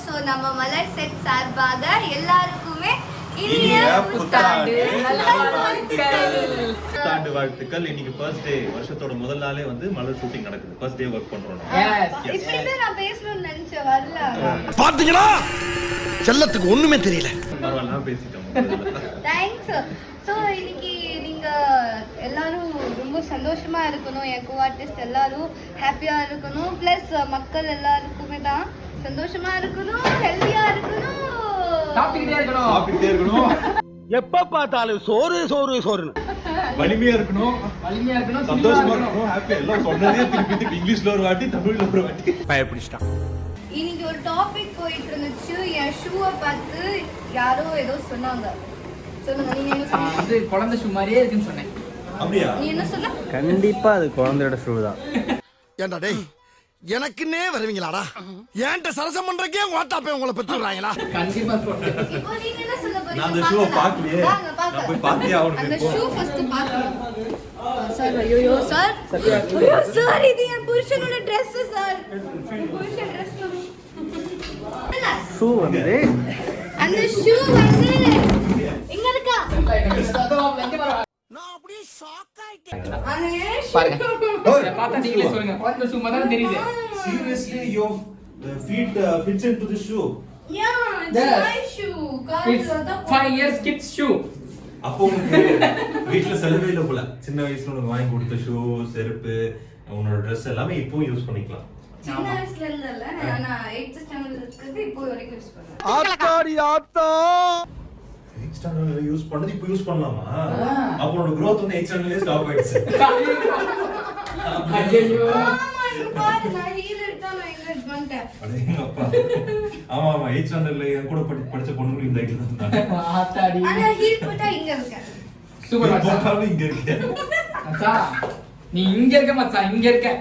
So நம்ம மலர் set சார்பாக எல்லாருக்குமே இனிய புத்தாண்டு வாழ்த்துக்கள். இன்னைக்கு ஃபர்ஸ்ட் டே, வருஷத்தோட முதல் நாளே வந்து மலர் ஷூட்டிங் நடக்குது. ஃபர்ஸ்ட் டே வர்க் பண்றோம். இப்படி நான் பேசணும்னு நினைச்சேன், வரல. பாத்தீங்களா, செல்லத்துக்கு ஒண்ணுமே தெரியல. பரவாயில்ல, பேசிட்டோம். தேங்க்ஸ். ஸோ இன்னைக்கு நீங்கள் எல்லாரும் ரொம்ப சந்தோஷமா இருக்கணும், என் கோ ஆர்டிஸ்ட் எல்லாரும் ஹாப்பியாக இருக்கணும், ப்ளஸ் மக்கள் எல்லாருக்குமே தான் சந்தோஷமா இருக்கணும், ஹெல்த்தியாக இருக்கணும், சாப்பிட்டுக்கிட்டே இருக்கணும். எப்ப பார்த்தாலும் சோறு சோறு சோறுன்னு வலிமையா இருக்கணும், சந்தோஷமா இருக்கணும், ஹாப்பியா எல்லாம் சொன்னதே திருப்பி இங்கிலீஷ்ல ஒரு வாட்டி, தமிழ்ல ஒரு வாட்டி பயப்பிடிச்சிட்டான். இன்னைக்கு ஒரு டாபிக் போயிட்டு இருந்துச்சு, என் ஷூவை பார்த்து யாரோ ஏதோ சொன்னாங்க. சொல்லுங்க, நீங்க என்ன சொன்னீங்க? அது குழந்தை ஷூ மாதிரியே இருக்குன்னு சொன்னேன். அப்படியா? நீ என்ன சொன்ன? கண்டிப்பா அது குழந்தையோட ஷூ தான். ஏன்டா டேய், எனக்குன்னே வருவீங்களாடா? ஏன்ட்ட சரசம் பண்றக்கே வாட்டாப்பே உங்களை பெற்றுறாங்களா? கண்டிப்பா சொல்றேன். இப்போ நீங்க என்ன சொல்ல போறீங்க? நான் அந்த ஷூவை பார்க்கலையே. நான் போய் பார்த்தே ஆகணும். அந்த ஷூ ஃபர்ஸ்ட் பார்க்கணும். சார், ஐயோ சார், ஐயோ சார், இது என் புருஷனோட Dress சார். புருஷன் Dress. ஷூ வந்து அந்த ஷூ வந்து இங்க இருக்கா? நான் அப்படியே ஷாக் ஆயிட்டேன். பாருங்க, பார்த்தா நீங்களே சொல்லுங்க, குழந்தை ஷூ மாதிரி தான் தெரியுது. Seriously, your feet fits into the shoe. Yeah, it's Yes. my shoe. It's 5 years kids shoe. அப்போ உனக்கு வீட்டுல செலவே இல்லை போல. சின்ன வயசுல உனக்கு வாங்கி கொடுத்த ஷூ, செருப்பு, உன்னோட ட்ரெஸ் எல்லாமே இப்பவும் யூஸ் பண்ணிக்கலாம். சின்ன வயசுல இல்ல, நான் 8th ஸ்டாண்டர்ட்ல இருக்கிறது இப்போ வரைக்கும் யூஸ் பண்றேன். ஆத்தாடி ஆத்தா. 8th ஸ்டாண்டர்ட்ல யூஸ் பண்ணது இப்போ யூஸ் பண்ணலாமா? அப்போ உன்னோட growth வந்து 8th ஸ்டாண்டர்ட்லயே ஸ்டாப் ஆயிடுச்சு. ஐயோ, ஆமா, இங்க பாரு, நான் ஹீல் எடுத்தா நான் எங்க பண்ணிட்டேன். அடேங்கப்பா. ஆமா ஆமா, 8th ஸ்டாண்டர்ட்ல என் கூட படிச்ச பொண்ணுங்களும் இந்த ஐட்ல தான் இருந்தாங்க. ஆத்தாடி. ஆனா ஹீல் போட்டா இங்க இருக்கேன். சூப்பர் மச்சான். இங்க இருக்கேன். மச்சான், நீ இங்க இருக்க மச்சான், இங்க இருக்க.